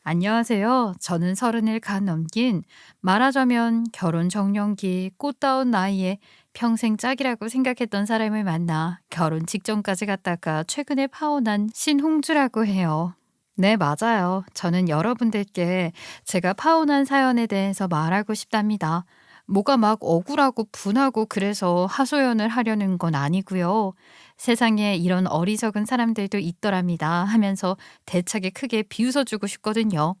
안녕하세요. 저는 서른을 간 넘긴 말하자면 결혼 정년기 꽃다운 나이에 평생 짝이라고 생각했던 사람을 만나 결혼 직전까지 갔다가 최근에 파혼한 신홍주라고 해요. 네, 맞아요. 저는 여러분들께 제가 파혼한 사연에 대해서 말하고 싶답니다. 뭐가 막 억울하고 분하고 그래서 하소연을 하려는 건 아니고요. 세상에 이런 어리석은 사람들도 있더랍니다 하면서 대차게 크게 비웃어 주고 싶거든요.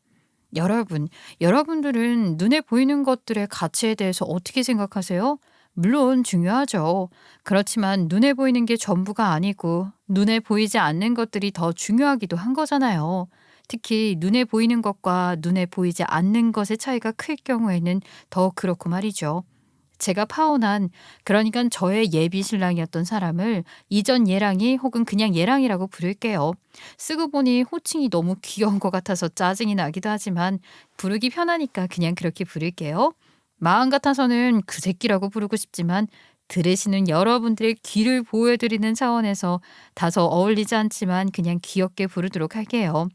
여러분, 여러분들은 눈에 보이는 것들의 가치에 대해서 어떻게 생각하세요? 물론 중요하죠. 그렇지만 눈에 보이는 게 전부가 아니고 눈에 보이지 않는 것들이 더 중요하기도 한 거잖아요. 특히 눈에 보이는 것과 눈에 보이지 않는 것의 차이가 클 경우에는 더 그렇고 말이죠. 제가 파혼한, 그러니까 저의 예비 신랑이었던 사람을 이전 예랑이 혹은 그냥 예랑이라고 부를게요. 쓰고 보니 호칭이 너무 귀여운 것 같아서 짜증이 나기도 하지만 부르기 편하니까 그냥 그렇게 부를게요. 마음 같아서는 그 새끼라고 부르고 싶지만 들으시는 여러분들의 귀를 보여드리는 차원에서 다소 어울리지 않지만 그냥 귀엽게 부르도록 할게요.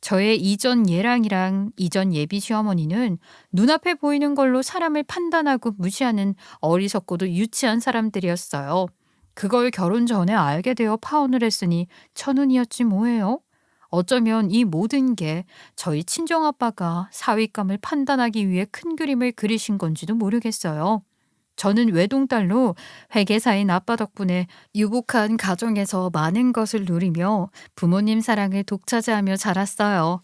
저의 이전 예랑이랑 이전 예비 시어머니는 눈앞에 보이는 걸로 사람을 판단하고 무시하는 어리석고도 유치한 사람들이었어요. 그걸 결혼 전에 알게 되어 파혼을 했으니 천운이었지 뭐예요? 어쩌면 이 모든 게 저희 친정아빠가 사윗감을 판단하기 위해 큰 그림을 그리신 건지도 모르겠어요. 저는 외동딸로 회계사인 아빠 덕분에 유복한 가정에서 많은 것을 누리며 부모님 사랑을 독차지하며 자랐어요.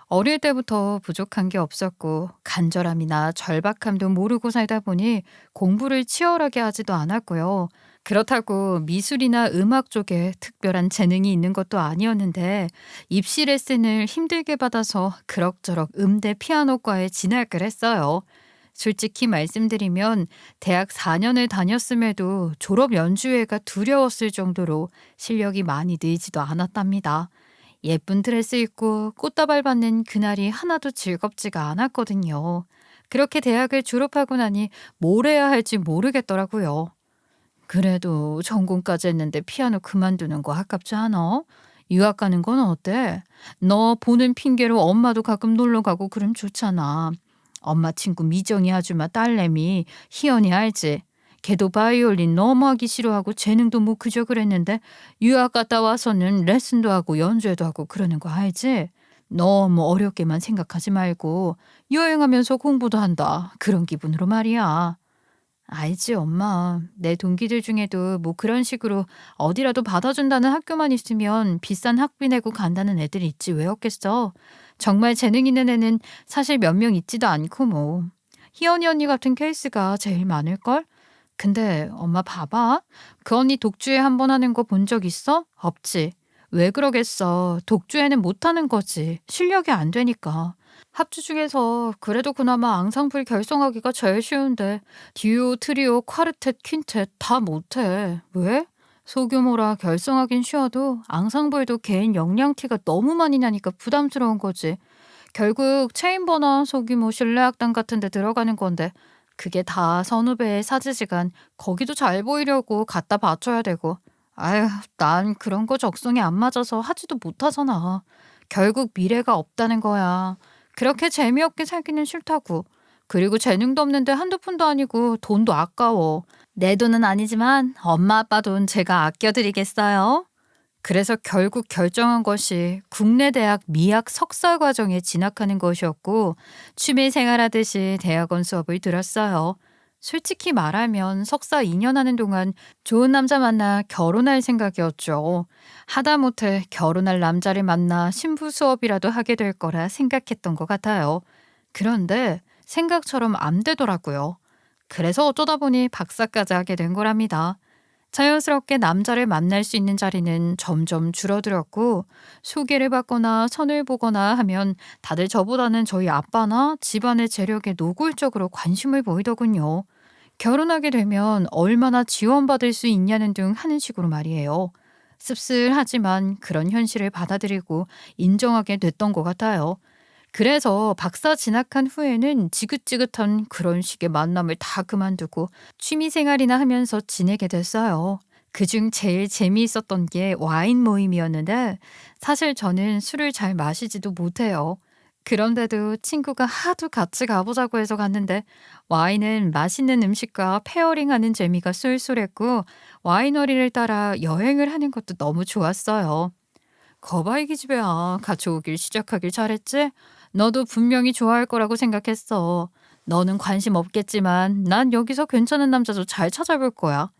어릴 때부터 부족한 게 없었고 간절함이나 절박함도 모르고 살다 보니 공부를 치열하게 하지도 않았고요. 그렇다고 미술이나 음악 쪽에 특별한 재능이 있는 것도 아니었는데 입시 레슨을 힘들게 받아서 그럭저럭 음대 피아노과에 진학을 했어요. 솔직히 말씀드리면 대학 4년을 다녔음에도 졸업 연주회가 두려웠을 정도로 실력이 많이 늘지도 않았답니다. 예쁜 드레스 입고 꽃다발 받는 그날이 하나도 즐겁지가 않았거든요. 그렇게 대학을 졸업하고 나니 뭘 해야 할지 모르겠더라고요. 그래도 전공까지 했는데 피아노 그만두는 거 아깝지 않아? 유학 가는 건 어때? 너 보는 핑계로 엄마도 가끔 놀러 가고 그럼 좋잖아. 엄마 친구 미정이 아줌마 딸내미 희연이 알지? 걔도 바이올린 너무 하기 싫어하고 재능도 뭐 그저 그랬는데 유학 갔다 와서는 레슨도 하고 연주회도 하고 그러는 거 알지? 너무 어렵게만 생각하지 말고 여행하면서 공부도 한다. 그런 기분으로 말이야. 알지, 엄마. 내 동기들 중에도 뭐 그런 식으로 어디라도 받아준다는 학교만 있으면 비싼 학비 내고 간다는 애들이 있지 왜 없겠어. 정말 재능 있는 애는 사실 몇 명 있지도 않고 뭐. 희연이 언니 같은 케이스가 제일 많을걸? 근데 엄마 봐봐. 그 언니 독주회 한 번 하는 거 본 적 있어? 없지. 왜 그러겠어. 독주회는 못하는 거지. 실력이 안 되니까. 합주 중에서 그래도 그나마 앙상블 결성하기가 제일 쉬운데 듀오, 트리오, 콰르텟, 퀸텟 다 못해. 왜? 소규모라 결성하긴 쉬워도 앙상블도 개인 역량티가 너무 많이 나니까 부담스러운 거지. 결국 체인버나 소규모 실내악단 같은 데 들어가는 건데 그게 다 선후배의 사지지간 거기도 잘 보이려고 갖다 바쳐야 되고 아휴 난 그런 거 적성에 안 맞아서 하지도 못하잖아. 결국 미래가 없다는 거야. 그렇게 재미없게 살기는 싫다고. 그리고 재능도 없는데 한두 푼도 아니고 돈도 아까워. 내 돈은 아니지만 엄마 아빠 돈 제가 아껴드리겠어요. 그래서 결국 결정한 것이 국내 대학 미학 석사 과정에 진학하는 것이었고 취미 생활하듯이 대학원 수업을 들었어요. 솔직히 말하면 석사 2년 하는 동안 좋은 남자 만나 결혼할 생각이었죠. 하다못해 결혼할 남자를 만나 신부 수업이라도 하게 될 거라 생각했던 것 같아요. 그런데 생각처럼 안 되더라고요. 그래서 어쩌다 보니 박사까지 하게 된 거랍니다. 자연스럽게 남자를 만날 수 있는 자리는 점점 줄어들었고 소개를 받거나 선을 보거나 하면 다들 저보다는 저희 아빠나 집안의 재력에 노골적으로 관심을 보이더군요. 결혼하게 되면 얼마나 지원받을 수 있냐는 등 하는 식으로 말이에요. 씁쓸하지만 그런 현실을 받아들이고 인정하게 됐던 것 같아요. 그래서 박사 진학한 후에는 지긋지긋한 그런 식의 만남을 다 그만두고 취미생활이나 하면서 지내게 됐어요. 그중 제일 재미있었던 게 와인 모임이었는데 사실 저는 술을 잘 마시지도 못해요. 그런데도 친구가 하도 같이 가보자고 해서 갔는데 와인은 맛있는 음식과 페어링하는 재미가 쏠쏠했고 와이너리를 따라 여행을 하는 것도 너무 좋았어요. 거봐이 기집애야. 같이 오길 시작하길 잘했지? 너도 분명히 좋아할 거라고 생각했어. 너는 관심 없겠지만 난 여기서 괜찮은 남자도 잘 찾아볼 거야.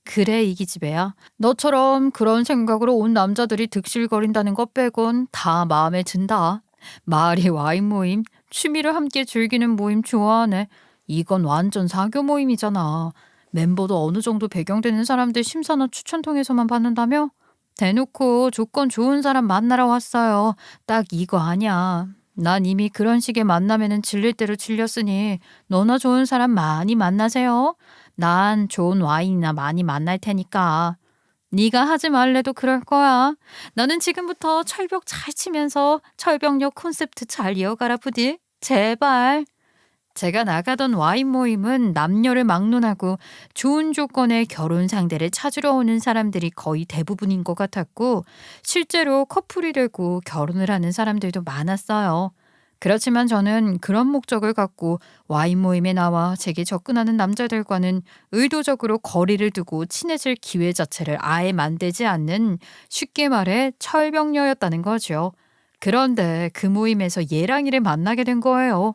그래, 이 기집애야. 너처럼 그런 생각으로 온 남자들이 득실거린다는 것 빼곤 다 마음에 든다. 마을이 와인 모임, 취미를 함께 즐기는 모임 좋아하네. 이건 완전 사교 모임이잖아. 멤버도 어느 정도 배경되는 사람들 심사나 추천 통해서만 받는다며? 대놓고 조건 좋은 사람 만나러 왔어요. 딱 이거 아니야. 난 이미 그런 식의 만남에는 질릴 대로 질렸으니 너나 좋은 사람 많이 만나세요. 난 좋은 와인이나 많이 만날 테니까. 네가 하지 말래도 그럴 거야. 나는 지금부터 철벽 잘 치면서 철벽력 콘셉트 잘 이어가라 부디. 제발. 제가 나가던 와인 모임은 남녀를 막론하고 좋은 조건의 결혼 상대를 찾으러 오는 사람들이 거의 대부분인 것 같았고 실제로 커플이 되고 결혼을 하는 사람들도 많았어요. 그렇지만 저는 그런 목적을 갖고 와인 모임에 나와 제게 접근하는 남자들과는 의도적으로 거리를 두고 친해질 기회 자체를 아예 만들지 않는 쉽게 말해 철벽녀였다는 거죠. 그런데 그 모임에서 예랑이를 만나게 된 거예요.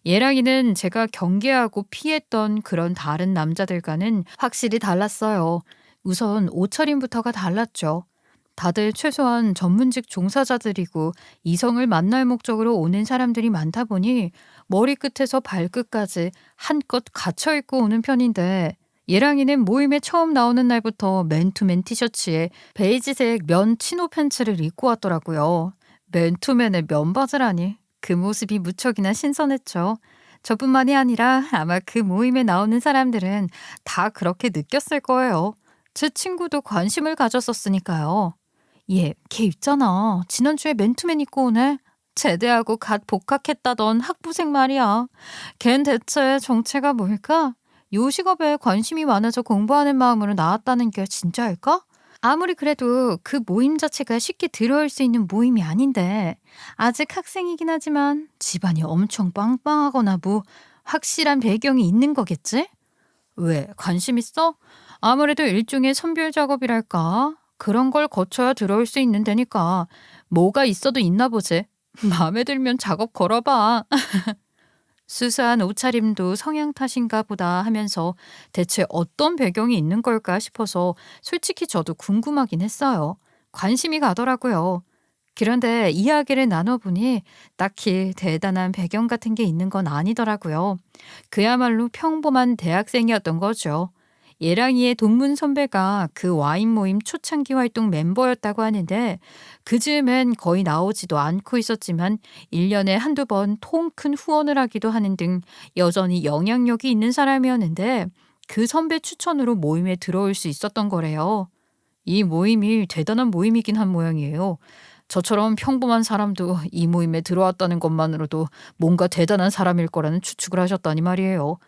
예랑이는 제가 경계하고 피했던 그런 다른 남자들과는 확실히 달랐어요. 우선 옷차림부터가 달랐죠. 다들 최소한 전문직 종사자들이고 이성을 만날 목적으로 오는 사람들이 많다 보니 머리끝에서 발끝까지 한껏 갇혀입고 오는 편인데 예랑이는 모임에 처음 나오는 날부터 맨투맨 티셔츠에 베이지색 면 치노 팬츠를 입고 왔더라고요. 맨투맨에 면바지라니. 그 모습이 무척이나 신선했죠. 저뿐만이 아니라 아마 그 모임에 나오는 사람들은 다 그렇게 느꼈을 거예요. 제 친구도 관심을 가졌었으니까요. 얘, 걔 있잖아. 지난주에 맨투맨 입고 오네. 제대하고 갓 복학했다던 학부생 말이야. 걘 대체 정체가 뭘까? 요식업에 관심이 많아서 공부하는 마음으로 나왔다는 게 진짜일까? 아무리 그래도 그 모임 자체가 쉽게 들어올 수 있는 모임이 아닌데 아직 학생이긴 하지만 집안이 엄청 빵빵하거나 뭐 확실한 배경이 있는 거겠지? 왜 관심 있어? 아무래도 일종의 선별 작업이랄까? 그런 걸 거쳐야 들어올 수 있는 데니까 뭐가 있어도 있나 보지. 마음에 들면 작업 걸어봐. 수수한 옷차림도 성향 탓인가 보다 하면서 대체 어떤 배경이 있는 걸까 싶어서 솔직히 저도 궁금하긴 했어요. 관심이 가더라고요. 그런데 이야기를 나눠보니 딱히 대단한 배경 같은 게 있는 건 아니더라고요. 그야말로 평범한 대학생이었던 거죠. 예랑이의 동문 선배가 그 와인 모임 초창기 활동 멤버였다고 하는데 그 즈음엔 거의 나오지도 않고 있었지만 1년에 한두 번 통 큰 후원을 하기도 하는 등 여전히 영향력이 있는 사람이었는데 그 선배 추천으로 모임에 들어올 수 있었던 거래요. 이 모임이 대단한 모임이긴 한 모양이에요. 저처럼 평범한 사람도 이 모임에 들어왔다는 것만으로도 뭔가 대단한 사람일 거라는 추측을 하셨다니 말이에요.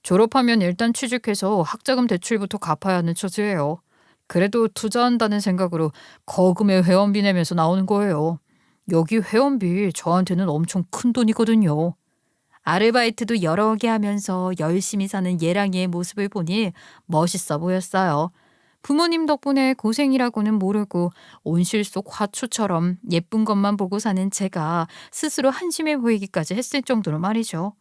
졸업하면 일단 취직해서 학자금 대출부터 갚아야 하는 처지예요. 그래도 투자한다는 생각으로 거금의 회원비 내면서 나오는 거예요. 여기 회원비 저한테는 엄청 큰 돈이거든요. 아르바이트도 여러 개 하면서 열심히 사는 예랑이의 모습을 보니 멋있어 보였어요. 부모님 덕분에 고생이라고는 모르고 온실 속 화초처럼 예쁜 것만 보고 사는 제가 스스로 한심해 보이기까지 했을 정도로 말이죠.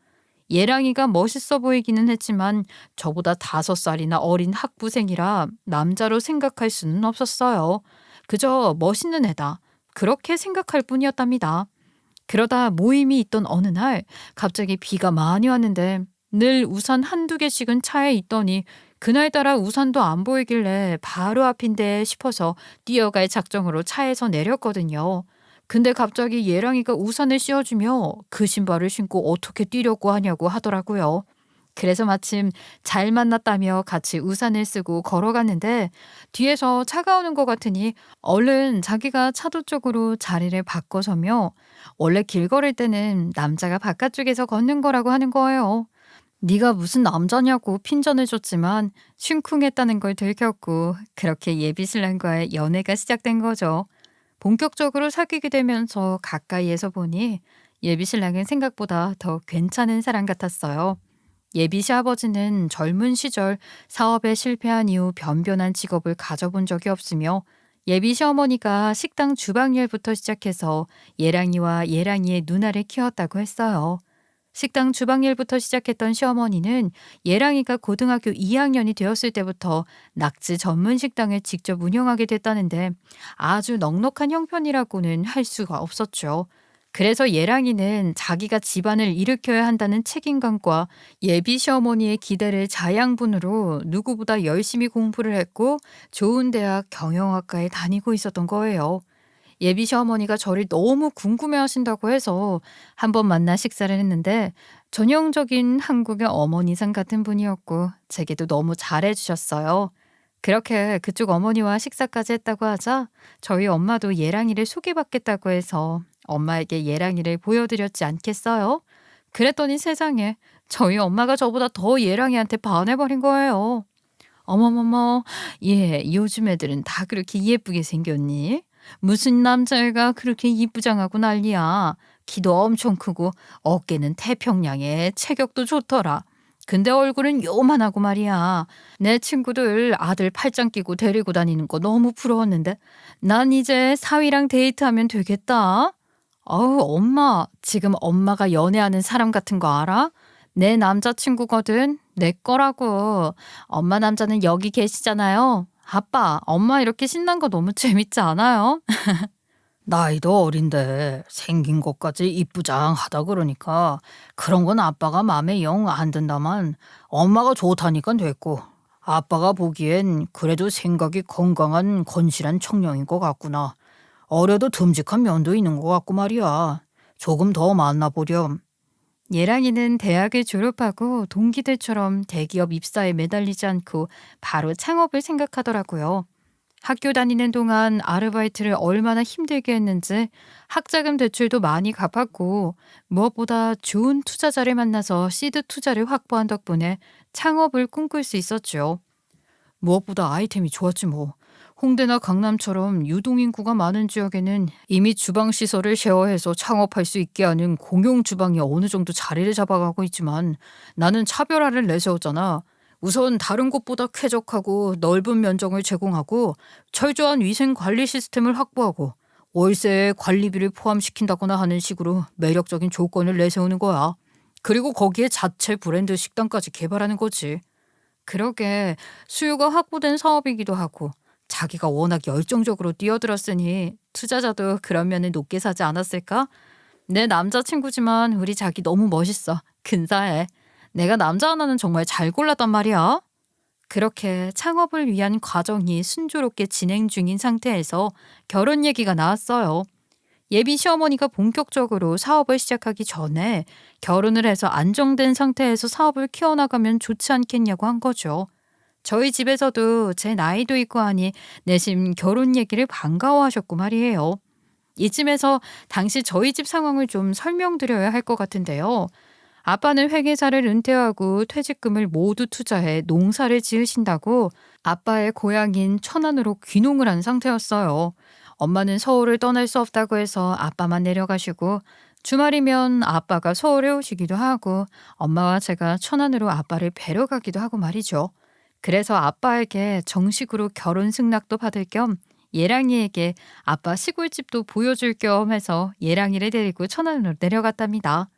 예랑이가 멋있어 보이기는 했지만 저보다 5살이나 어린 학부생이라 남자로 생각할 수는 없었어요. 그저 멋있는 애다. 그렇게 생각할 뿐이었답니다. 그러다 모임이 있던 어느 날 갑자기 비가 많이 왔는데 늘 우산 한두 개씩은 차에 있더니 그날따라 우산도 안 보이길래 바로 앞인데 싶어서 뛰어갈 작정으로 차에서 내렸거든요. 근데 갑자기 예랑이가 우산을 씌워주며 그 신발을 신고 어떻게 뛰려고 하냐고 하더라고요. 그래서 마침 잘 만났다며 같이 우산을 쓰고 걸어갔는데 뒤에서 차가 오는 것 같으니 얼른 자기가 차도 쪽으로 자리를 바꿔서며 원래 길 걸을 때는 남자가 바깥쪽에서 걷는 거라고 하는 거예요. 네가 무슨 남자냐고 핀잔을 줬지만 심쿵했다는 걸 들켰고 그렇게 예비신랑과의 연애가 시작된 거죠. 본격적으로 사귀게 되면서 가까이에서 보니 예비 신랑은 생각보다 더 괜찮은 사람 같았어요. 예비 시아버지는 젊은 시절 사업에 실패한 이후 변변한 직업을 가져본 적이 없으며 예비 시어머니가 식당 주방 일부터 시작해서 예랑이와 예랑이의 누나를 키웠다고 했어요. 식당 주방 일부터 시작했던 시어머니는 예랑이가 고등학교 2학년이 되었을 때부터 낙지 전문 식당을 직접 운영하게 됐다는데 아주 넉넉한 형편이라고는 할 수가 없었죠. 그래서 예랑이는 자기가 집안을 일으켜야 한다는 책임감과 예비 시어머니의 기대를 자양분으로 누구보다 열심히 공부를 했고 좋은 대학 경영학과에 다니고 있었던 거예요. 예비 시어머니가 저를 너무 궁금해하신다고 해서 한번 만나 식사를 했는데 전형적인 한국의 어머니상 같은 분이었고 제게도 너무 잘해주셨어요. 그렇게 그쪽 어머니와 식사까지 했다고 하자 저희 엄마도 예랑이를 소개받겠다고 해서 엄마에게 예랑이를 보여드렸지 않겠어요? 그랬더니 세상에 저희 엄마가 저보다 더 예랑이한테 반해버린 거예요. 어머머머, 얘 요즘 애들은 다 그렇게 예쁘게 생겼니? 무슨 남자애가 그렇게 이쁘장하고 난리야. 키도 엄청 크고 어깨는 태평양에 체격도 좋더라. 근데 얼굴은 요만하고 말이야. 내 친구들 아들 팔짱 끼고 데리고 다니는 거 너무 부러웠는데 난 이제 사위랑 데이트하면 되겠다. 어우, 엄마, 지금 엄마가 연애하는 사람 같은 거 알아? 내 남자친구거든. 내 거라고. 엄마 남자는 여기 계시잖아요. 아빠, 엄마 이렇게 신난 거 너무 재밌지 않아요? 나이도 어린데 생긴 것까지 이쁘장하다 그러니까 그런 건 아빠가 마음에 영 안 든다만 엄마가 좋다니까 됐고 아빠가 보기엔 그래도 생각이 건강한 건실한 청년인 것 같구나. 어려도 듬직한 면도 있는 것 같고 말이야. 조금 더 만나보렴. 예랑이는 대학을 졸업하고 동기들처럼 대기업 입사에 매달리지 않고 바로 창업을 생각하더라고요. 학교 다니는 동안 아르바이트를 얼마나 힘들게 했는지 학자금 대출도 많이 갚았고 무엇보다 좋은 투자자를 만나서 시드 투자를 확보한 덕분에 창업을 꿈꿀 수 있었죠. 무엇보다 아이템이 좋았지 뭐. 홍대나 강남처럼 유동인구가 많은 지역에는 이미 주방 시설을 쉐어해서 창업할 수 있게 하는 공용 주방이 어느 정도 자리를 잡아가고 있지만 나는 차별화를 내세웠잖아. 우선 다른 곳보다 쾌적하고 넓은 면적을 제공하고 철저한 위생 관리 시스템을 확보하고 월세에 관리비를 포함시킨다거나 하는 식으로 매력적인 조건을 내세우는 거야. 그리고 거기에 자체 브랜드 식당까지 개발하는 거지. 그러게 수요가 확보된 사업이기도 하고 자기가 워낙 열정적으로 뛰어들었으니 투자자도 그런 면을 높게 사지 않았을까? 내 남자친구지만 우리 자기 너무 멋있어. 근사해. 내가 남자 하나는 정말 잘 골랐단 말이야. 그렇게 창업을 위한 과정이 순조롭게 진행 중인 상태에서 결혼 얘기가 나왔어요. 예비 시어머니가 본격적으로 사업을 시작하기 전에 결혼을 해서 안정된 상태에서 사업을 키워나가면 좋지 않겠냐고 한 거죠. 저희 집에서도 제 나이도 있고 하니 내심 결혼 얘기를 반가워하셨고 말이에요. 이쯤에서 당시 저희 집 상황을 좀 설명드려야 할 것 같은데요. 아빠는 회계사를 은퇴하고 퇴직금을 모두 투자해 농사를 지으신다고 아빠의 고향인 천안으로 귀농을 한 상태였어요. 엄마는 서울을 떠날 수 없다고 해서 아빠만 내려가시고 주말이면 아빠가 서울에 오시기도 하고 엄마와 제가 천안으로 아빠를 뵈러 가기도 하고 말이죠. 그래서 아빠에게 정식으로 결혼 승낙도 받을 겸 예랑이에게 아빠 시골집도 보여줄 겸 해서 예랑이를 데리고 천안으로 내려갔답니다.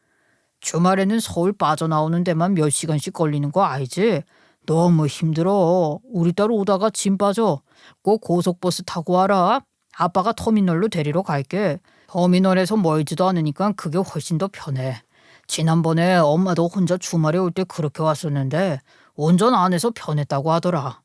주말에는 서울 빠져나오는 데만 몇 시간씩 걸리는 거 알지? 너무 힘들어. 우리 딸 오다가 짐 빠져. 꼭 고속버스 타고 와라. 아빠가 터미널로 데리러 갈게. 터미널에서 멀지도 않으니까 그게 훨씬 더 편해. 지난번에 엄마도 혼자 주말에 올 때 그렇게 왔었는데 운전 안 해서 편했다고 하더라.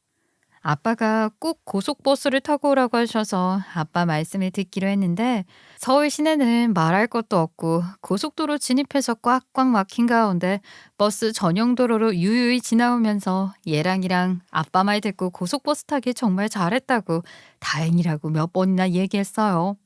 아빠가 꼭 고속버스를 타고 오라고 하셔서 아빠 말씀을 듣기로 했는데 서울 시내는 말할 것도 없고 고속도로 진입해서 꽉꽉 막힌 가운데 버스 전용 도로로 유유히 지나오면서 얘랑이랑 아빠 말 듣고 고속버스 타기 정말 잘했다고 다행이라고 몇 번이나 얘기했어요.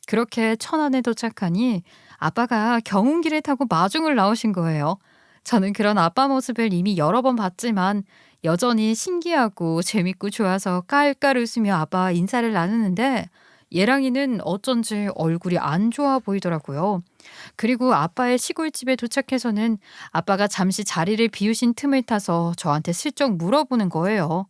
그렇게 천안에 도착하니 아빠가 경운기를 타고 마중을 나오신 거예요. 저는 그런 아빠 모습을 이미 여러 번 봤지만 여전히 신기하고 재밌고 좋아서 깔깔 웃으며 아빠와 인사를 나누는데 예랑이는 어쩐지 얼굴이 안 좋아 보이더라고요. 그리고 아빠의 시골집에 도착해서는 아빠가 잠시 자리를 비우신 틈을 타서 저한테 슬쩍 물어보는 거예요.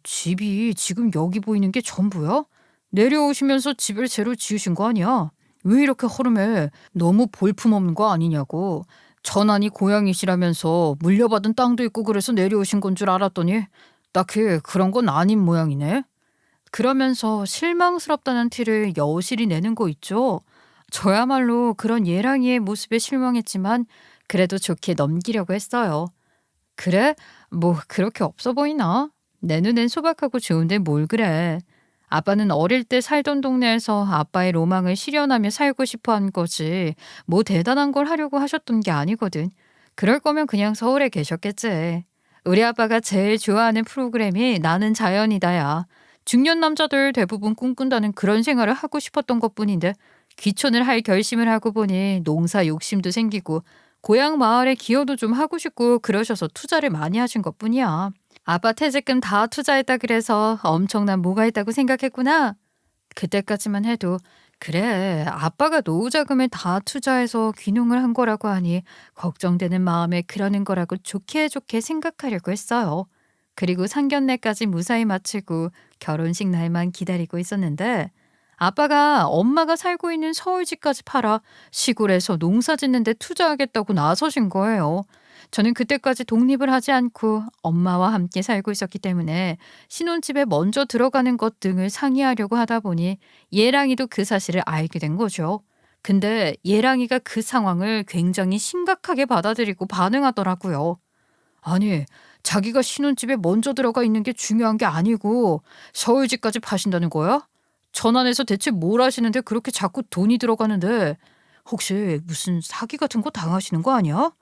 집이 지금 여기 보이는 게 전부야? 내려오시면서 집을 새로 지으신 거 아니야? 왜 이렇게 허름해? 너무 볼품없는 거 아니냐고. 전안이 고향이시라면서 물려받은 땅도 있고 그래서 내려오신 건 줄 알았더니 딱히 그런 건 아닌 모양이네. 그러면서 실망스럽다는 티를 여실히 내는 거 있죠. 저야말로 그런 예랑이의 모습에 실망했지만 그래도 좋게 넘기려고 했어요. 그래? 뭐 그렇게 없어 보이나? 내 눈엔 소박하고 좋은데 뭘 그래. 아빠는 어릴 때 살던 동네에서 아빠의 로망을 실현하며 살고 싶어 한 거지. 뭐 대단한 걸 하려고 하셨던 게 아니거든. 그럴 거면 그냥 서울에 계셨겠지. 우리 아빠가 제일 좋아하는 프로그램이 나는 자연이다야. 중년 남자들 대부분 꿈꾼다는 그런 생활을 하고 싶었던 것뿐인데 귀촌을 할 결심을 하고 보니 농사 욕심도 생기고 고향 마을에 기여도 좀 하고 싶고 그러셔서 투자를 많이 하신 것뿐이야. 아빠 퇴직금 다 투자했다 그래서 엄청난 뭐가 있다고 생각했구나. 그때까지만 해도 그래 아빠가 노후 자금을 다 투자해서 귀농을 한 거라고 하니 걱정되는 마음에 그러는 거라고 좋게 좋게 생각하려고 했어요. 그리고 상견례까지 무사히 마치고 결혼식 날만 기다리고 있었는데 아빠가 엄마가 살고 있는 서울집까지 팔아 시골에서 농사 짓는 데 투자하겠다고 나서신 거예요. 저는 그때까지 독립을 하지 않고 엄마와 함께 살고 있었기 때문에 신혼집에 먼저 들어가는 것 등을 상의하려고 하다 보니 예랑이도 그 사실을 알게 된 거죠. 근데 예랑이가 그 상황을 굉장히 심각하게 받아들이고 반응하더라고요. 아니, 자기가 신혼집에 먼저 들어가 있는 게 중요한 게 아니고 서울집까지 파신다는 거야? 전환해서 대체 뭘 하시는데 그렇게 자꾸 돈이 들어가는데 혹시 무슨 사기 같은 거 당하시는 거 아니야?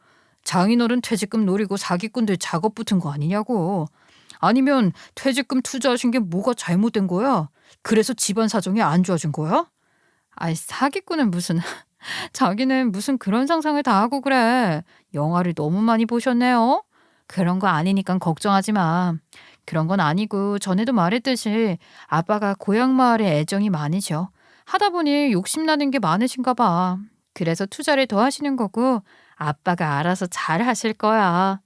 장인어른 퇴직금 노리고 사기꾼들 작업 붙은 거 아니냐고. 아니면 퇴직금 투자하신 게 뭐가 잘못된 거야? 그래서 집안 사정이 안 좋아진 거야? 아이 사기꾼은 무슨 자기는 무슨 그런 상상을 다 하고 그래. 영화를 너무 많이 보셨네요. 그런 거 아니니까 걱정하지 마. 그런 건 아니고 전에도 말했듯이 아빠가 고향 마을에 애정이 많으셔. 하다 보니 욕심나는 게 많으신가 봐. 그래서 투자를 더 하시는 거고 아빠가 알아서 잘 하실 거야.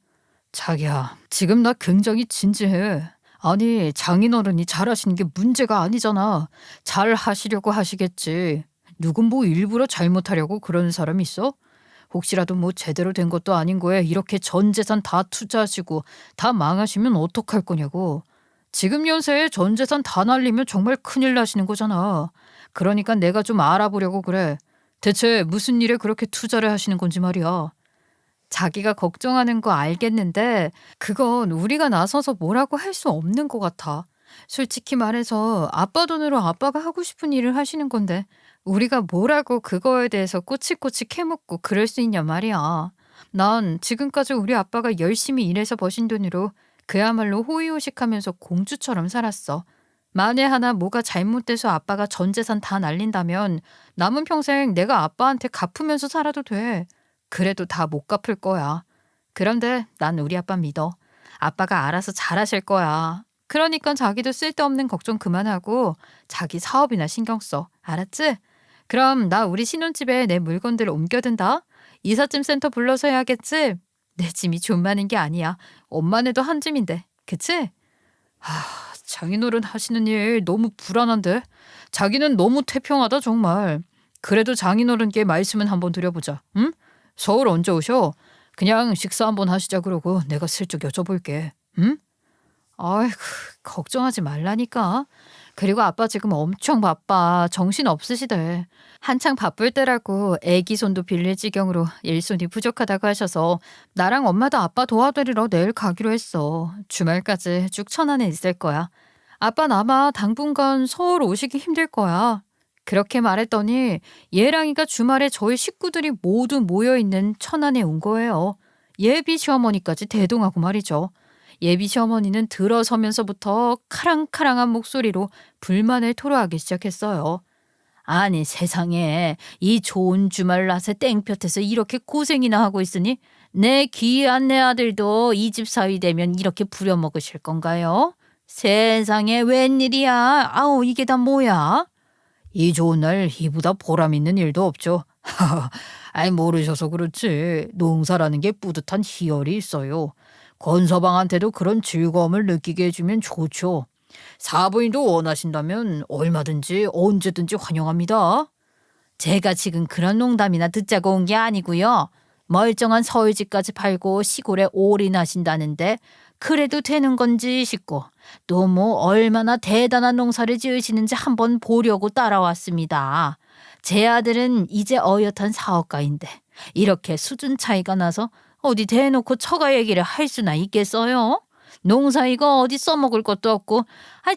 자기야, 지금 나 굉장히 진지해. 아니, 장인어른이 잘하시는 게 문제가 아니잖아. 잘 하시려고 하시겠지. 누군 뭐 일부러 잘못하려고 그러는 사람 있어? 혹시라도 뭐 제대로 된 것도 아닌 거에 이렇게 전 재산 다 투자하시고 다 망하시면 어떡할 거냐고. 지금 연세에 전 재산 다 날리면 정말 큰일 나시는 거잖아. 그러니까 내가 좀 알아보려고 그래. 대체 무슨 일에 그렇게 투자를 하시는 건지 말이야. 자기가 걱정하는 거 알겠는데 그건 우리가 나서서 뭐라고 할 수 없는 것 같아. 솔직히 말해서 아빠 돈으로 아빠가 하고 싶은 일을 하시는 건데 우리가 뭐라고 그거에 대해서 꼬치꼬치 캐묻고 그럴 수 있냐 말이야. 난 지금까지 우리 아빠가 열심히 일해서 버신 돈으로 그야말로 호의호식하면서 공주처럼 살았어. 만에 하나 뭐가 잘못돼서 아빠가 전 재산 다 날린다면 남은 평생 내가 아빠한테 갚으면서 살아도 돼. 그래도 다 못 갚을 거야. 그런데 난 우리 아빠 믿어. 아빠가 알아서 잘하실 거야. 그러니까 자기도 쓸데없는 걱정 그만하고 자기 사업이나 신경 써. 알았지? 그럼 나 우리 신혼집에 내 물건들을 옮겨둔다. 이삿짐 센터 불러서 해야겠지? 내 짐이 좀 많은 게 아니야. 엄마네도 한 짐인데. 그치? 장인어른 하시는 일 너무 불안한데? 자기는 너무 태평하다 정말. 그래도 장인어른께 말씀은 한번 드려보자. 응? 서울 언제 오셔? 그냥 식사 한번 하시자 그러고 내가 슬쩍 여쭤볼게. 응? 아이고 걱정하지 말라니까. 그리고 아빠 지금 엄청 바빠. 정신 없으시대. 한창 바쁠 때라고 애기 손도 빌릴 지경으로 일손이 부족하다고 하셔서 나랑 엄마도 아빠 도와드리러 내일 가기로 했어. 주말까지 쭉 천안에 있을 거야. 아빠는 아마 당분간 서울 오시기 힘들 거야. 그렇게 말했더니 예랑이가 주말에 저희 식구들이 모두 모여있는 천안에 온 거예요. 예비 시어머니까지 대동하고 말이죠. 예비 시어머니는 들어서면서부터 카랑카랑한 목소리로 불만을 토로하기 시작했어요. 아니 세상에 이 좋은 주말 낫에 땡볕에서 이렇게 고생이나 하고 있으니 내 귀한 내 아들도 이 집 사위 되면 이렇게 부려먹으실 건가요? 세상에 웬일이야. 아우 이게 다 뭐야? 이 좋은 날 이보다 보람 있는 일도 없죠. 아이 모르셔서 그렇지. 농사라는 게 뿌듯한 희열이 있어요. 권서방한테도 그런 즐거움을 느끼게 해주면 좋죠. 사부인도 원하신다면 얼마든지 언제든지 환영합니다. 제가 지금 그런 농담이나 듣자고 온 게 아니고요. 멀쩡한 서울집까지 팔고 시골에 올인하신다는데 그래도 되는 건지 싶고 또 뭐 얼마나 대단한 농사를 지으시는지 한번 보려고 따라왔습니다. 제 아들은 이제 어엿한 사업가인데 이렇게 수준 차이가 나서 어디 대놓고 처가 얘기를 할 수나 있겠어요? 농사 이거 어디 써먹을 것도 없고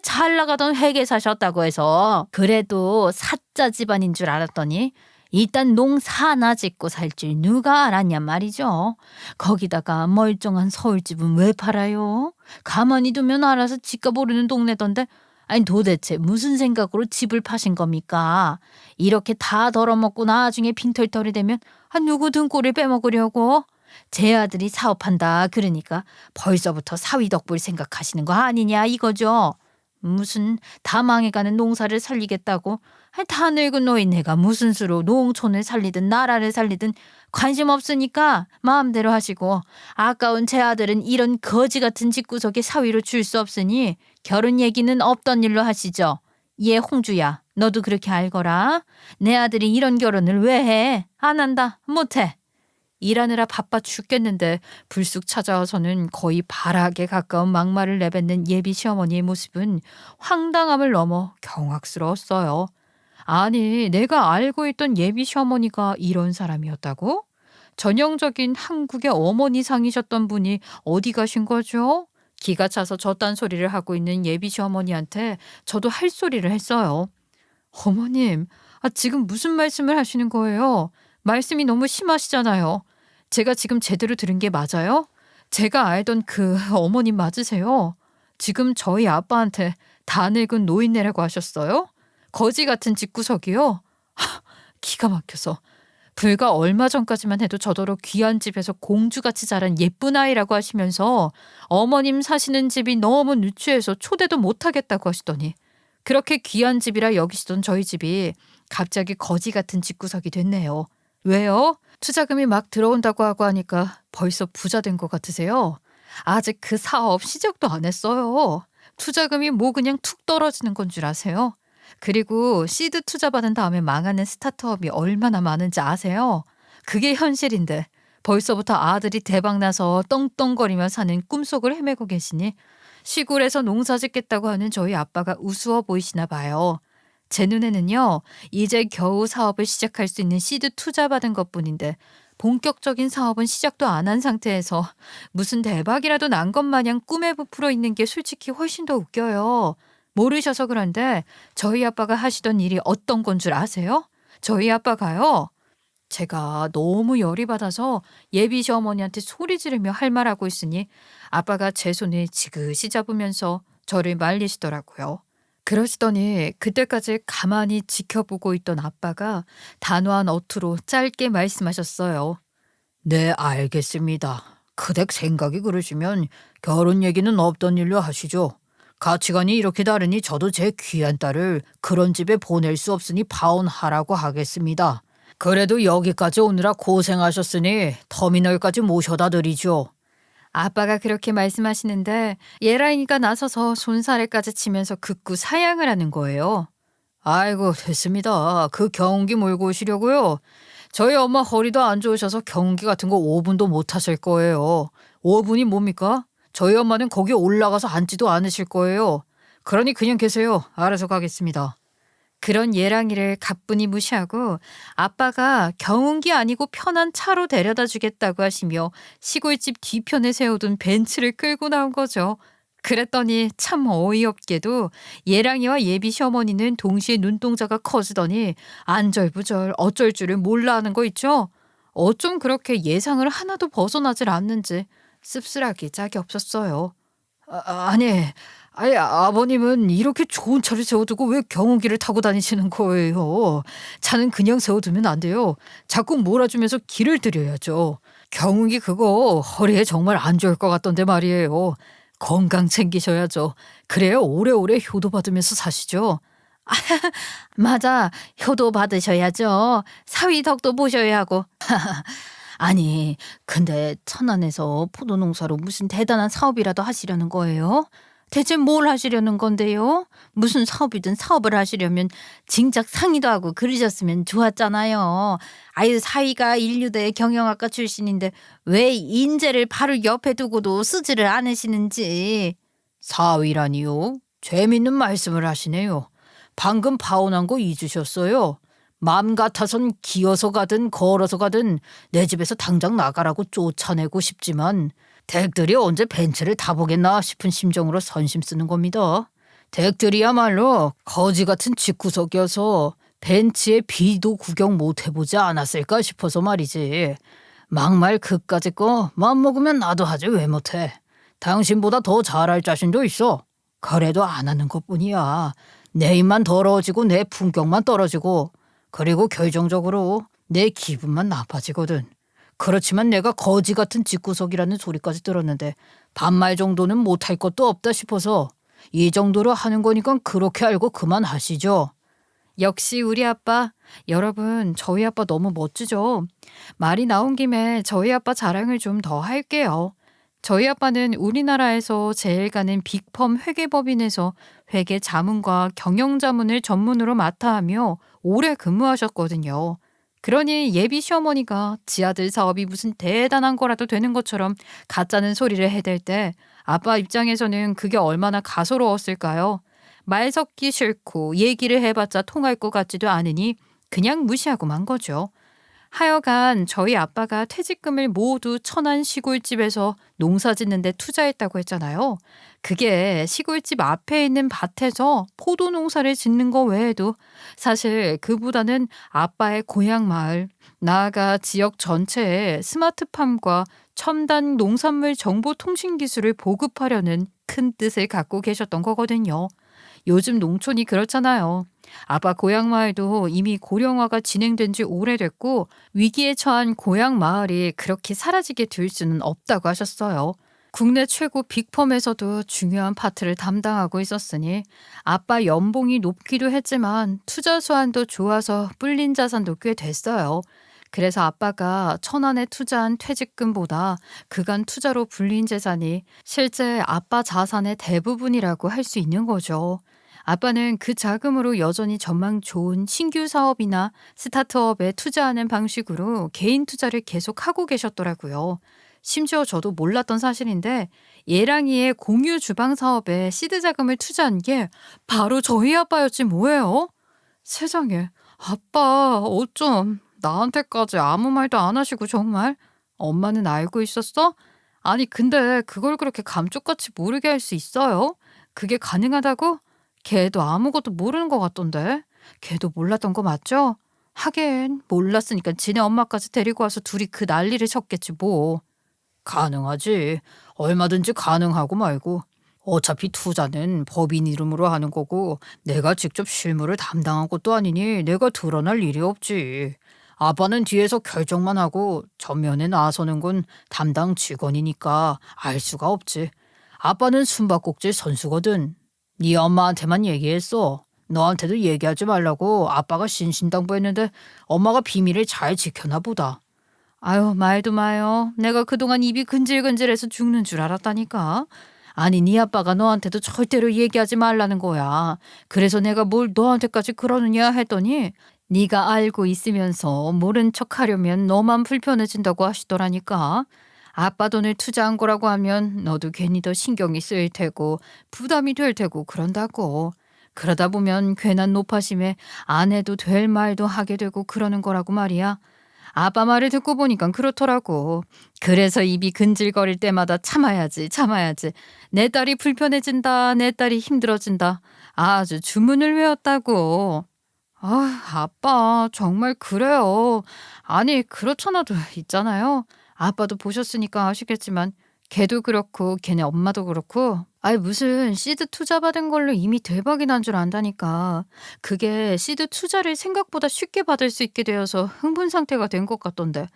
잘 나가던 회계사셨다고 해서 그래도 사자 집안인 줄 알았더니 일단 농사 하나 짓고 살 줄 누가 알았냔 말이죠. 거기다가 멀쩡한 서울집은 왜 팔아요? 가만히 두면 알아서 집값 오르는 동네던데 아니 도대체 무슨 생각으로 집을 파신 겁니까? 이렇게 다 덜어먹고 나중에 빈털털이 되면 누구 등골을 빼먹으려고? 제 아들이 사업한다 그러니까 벌써부터 사위 덕볼 생각하시는 거 아니냐 이거죠. 무슨 다 망해가는 농사를 살리겠다고 다 늙은 노인네가 무슨 수로 농촌을 살리든 나라를 살리든 관심 없으니까 마음대로 하시고 아까운 제 아들은 이런 거지 같은 집구석에 사위로 줄 수 없으니 결혼 얘기는 없던 일로 하시죠. 얘 홍주야 너도 그렇게 알거라. 내 아들이 이런 결혼을 왜 해? 안 한다 못해. 일하느라 바빠 죽겠는데 불쑥 찾아와서는 거의 발악에 가까운 막말을 내뱉는 예비 시어머니의 모습은 황당함을 넘어 경악스러웠어요. 아니, 내가 알고 있던 예비 시어머니가 이런 사람이었다고? 전형적인 한국의 어머니상이셨던 분이 어디 가신 거죠? 기가 차서 저딴 소리를 하고 있는 예비 시어머니한테 저도 할 소리를 했어요. 어머님, 지금 무슨 말씀을 하시는 거예요? 말씀이 너무 심하시잖아요. 제가 지금 제대로 들은 게 맞아요? 제가 알던 그 어머님 맞으세요? 지금 저희 아빠한테 다 늙은 노인네라고 하셨어요? 거지 같은 집구석이요? 기가 막혀서. 불과 얼마 전까지만 해도 저더러 귀한 집에서 공주같이 자란 예쁜 아이라고 하시면서 어머님 사시는 집이 너무 누추해서 초대도 못하겠다고 하시더니 그렇게 귀한 집이라 여기시던 저희 집이 갑자기 거지 같은 집구석이 됐네요. 왜요? 투자금이 막 들어온다고 하고 하니까 벌써 부자 된 것 같으세요? 아직 그 사업 시작도 안 했어요. 투자금이 뭐 그냥 툭 떨어지는 건 줄 아세요? 그리고 시드 투자 받은 다음에 망하는 스타트업이 얼마나 많은지 아세요? 그게 현실인데 벌써부터 아들이 대박나서 떵떵거리며 사는 꿈속을 헤매고 계시니 시골에서 농사 짓겠다고 하는 저희 아빠가 우스워 보이시나 봐요. 제 눈에는요, 이제 겨우 사업을 시작할 수 있는 시드 투자 받은 것뿐인데 본격적인 사업은 시작도 안 한 상태에서 무슨 대박이라도 난 것 마냥 꿈에 부풀어 있는 게 솔직히 훨씬 더 웃겨요. 모르셔서 그런데 저희 아빠가 하시던 일이 어떤 건 줄 아세요? 저희 아빠가요. 제가 너무 열이 받아서 예비 시어머니한테 소리 지르며 할 말하고 있으니 아빠가 제 손을 지그시 잡으면서 저를 말리시더라고요. 그러시더니 그때까지 가만히 지켜보고 있던 아빠가 단호한 어투로 짧게 말씀하셨어요. 네, 알겠습니다. 그댁 생각이 그러시면 결혼 얘기는 없던 일로 하시죠. 가치관이 이렇게 다르니 저도 제 귀한 딸을 그런 집에 보낼 수 없으니 파혼하라고 하겠습니다. 그래도 여기까지 오느라 고생하셨으니 터미널까지 모셔다 드리죠. 아빠가 그렇게 말씀하시는데 예라인이가 나서서 손사래까지 치면서 극구 사양을 하는 거예요. 아이고 됐습니다. 그 경운기 몰고 오시려고요? 저희 엄마 허리도 안 좋으셔서 경운기 같은 거 5분도 못 하실 거예요. 5분이 뭡니까? 저희 엄마는 거기 올라가서 앉지도 않으실 거예요. 그러니 그냥 계세요. 알아서 가겠습니다. 그런 예랑이를 가뿐히 무시하고 아빠가 경운기 아니고 편한 차로 데려다 주겠다고 하시며 시골집 뒤편에 세워둔 벤츠를 끌고 나온 거죠. 그랬더니 참 어이없게도 예랑이와 예비 시어머니는 동시에 눈동자가 커지더니 안절부절 어쩔 줄을 몰라 하는 거 있죠. 어쩜 그렇게 예상을 하나도 벗어나질 않는지 씁쓸하기 짝이 없었어요. 아니, 아버님은 이렇게 좋은 차를 세워두고 왜 경운기를 타고 다니시는 거예요? 차는 그냥 세워두면 안 돼요. 자꾸 몰아주면서 길을 들여야죠. 경운기 그거 허리에 정말 안 좋을 것 같던데 말이에요. 건강 챙기셔야죠. 그래야 오래오래 효도 받으면서 사시죠. 맞아. 효도 받으셔야죠. 사위 덕도 보셔야 하고. 아니, 근데 천안에서 포도 농사로 무슨 대단한 사업이라도 하시려는 거예요? 대체 뭘 하시려는 건데요? 무슨 사업이든 사업을 하시려면 진작 상의도 하고 그러셨으면 좋았잖아요. 아유, 사위가 인류대 경영학과 출신인데 왜 인재를 바로 옆에 두고도 쓰지를 않으시는지. 사위라니요? 재밌는 말씀을 하시네요. 방금 파혼한 거 잊으셨어요? 맘 같아선 기어서 가든 걸어서 가든 내 집에서 당장 나가라고 쫓아내고 싶지만 댁들이 언제 벤츠를 타보겠나 싶은 심정으로 선심 쓰는 겁니다. 댁들이야말로 거지 같은 집구석이어서 벤츠의 비도 구경 못 해보지 않았을까 싶어서 말이지. 막말 그까짓 거 맘먹으면 나도 하지 왜 못해. 당신보다 더 잘할 자신도 있어. 그래도 안 하는 것뿐이야. 내 입만 더러워지고 내 품격만 떨어지고 그리고 결정적으로 내 기분만 나빠지거든. 그렇지만 내가 거지 같은 집구석이라는 소리까지 들었는데 반말 정도는 못할 것도 없다 싶어서 이 정도로 하는 거니까 그렇게 알고 그만하시죠. 역시 우리 아빠. 여러분, 저희 아빠 너무 멋지죠? 말이 나온 김에 저희 아빠 자랑을 좀 더 할게요. 저희 아빠는 우리나라에서 제일 가는 빅펌 회계법인에서 회계 자문과 경영 자문을 전문으로 맡아 하며 오래 근무하셨거든요. 그러니 예비 시어머니가 지 아들 사업이 무슨 대단한 거라도 되는 것처럼 가짜는 소리를 해댈 때 아빠 입장에서는 그게 얼마나 가소로웠을까요? 말 섞기 싫고 얘기를 해봤자 통할 것 같지도 않으니 그냥 무시하고 만 거죠. 하여간 저희 아빠가 퇴직금을 모두 천안 시골집에서 농사 짓는 데 투자했다고 했잖아요. 그게 시골집 앞에 있는 밭에서 포도 농사를 짓는 거 외에도 사실 그보다는 아빠의 고향 마을, 나아가 지역 전체에 스마트팜과 첨단 농산물 정보 통신 기술을 보급하려는 큰 뜻을 갖고 계셨던 거거든요. 요즘 농촌이 그렇잖아요. 아빠 고향 마을도 이미 고령화가 진행된 지 오래됐고 위기에 처한 고향 마을이 그렇게 사라지게 둘 수는 없다고 하셨어요. 국내 최고 빅펌에서도 중요한 파트를 담당하고 있었으니 아빠 연봉이 높기도 했지만 투자 수완도 좋아서 불린 자산도 꽤 됐어요. 그래서 아빠가 천안에 투자한 퇴직금보다 그간 투자로 불린 재산이 실제 아빠 자산의 대부분이라고 할 수 있는 거죠. 아빠는 그 자금으로 여전히 전망 좋은 신규 사업이나 스타트업에 투자하는 방식으로 개인 투자를 계속하고 계셨더라고요. 심지어 저도 몰랐던 사실인데 예랑이의 공유 주방 사업에 시드 자금을 투자한 게 바로 저희 아빠였지 뭐예요? 세상에, 아빠 어쩜 나한테까지 아무 말도 안 하시고 정말? 엄마는 알고 있었어? 아니 근데 그걸 그렇게 감쪽같이 모르게 할 수 있어요? 그게 가능하다고? 걔도 아무것도 모르는 것 같던데. 걔도 몰랐던 거 맞죠? 하긴 몰랐으니까 지네 엄마까지 데리고 와서 둘이 그 난리를 쳤겠지 뭐. 가능하지. 얼마든지 가능하고 말고. 어차피 투자는 법인 이름으로 하는 거고 내가 직접 실무를 담당한 것도 아니니 내가 드러날 일이 없지. 아빠는 뒤에서 결정만 하고 전면에 나서는 건 담당 직원이니까 알 수가 없지. 아빠는 숨바꼭질 선수거든. 네 엄마한테만 얘기했어. 너한테도 얘기하지 말라고 아빠가 신신당부했는데 엄마가 비밀을 잘 지켜나 보다. 아유, 말도 마요. 내가 그동안 입이 근질근질해서 죽는 줄 알았다니까. 아니, 네 아빠가 너한테도 절대로 얘기하지 말라는 거야. 그래서 내가 뭘 너한테까지 그러느냐 했더니 네가 알고 있으면서 모른 척 하려면 너만 불편해진다고 하시더라니까. 아빠 돈을 투자한 거라고 하면 너도 괜히 더 신경이 쓰일 테고 부담이 될 테고 그런다고. 그러다 보면 괜한 노파심에 안 해도 될 말도 하게 되고 그러는 거라고 말이야. 아빠 말을 듣고 보니까 그렇더라고. 그래서 입이 근질거릴 때마다 참아야지, 참아야지. 내 딸이 불편해진다, 내 딸이 힘들어진다. 아주 주문을 외웠다고. 아, 아빠 정말 그래요. 아니 그렇잖아도 있잖아요. 아빠도 보셨으니까 아시겠지만 걔도 그렇고 걔네 엄마도 그렇고 아니 무슨 시드 투자 받은 걸로 이미 대박이 난 줄 안다니까. 그게 시드 투자를 생각보다 쉽게 받을 수 있게 되어서 흥분 상태가 된 것 같던데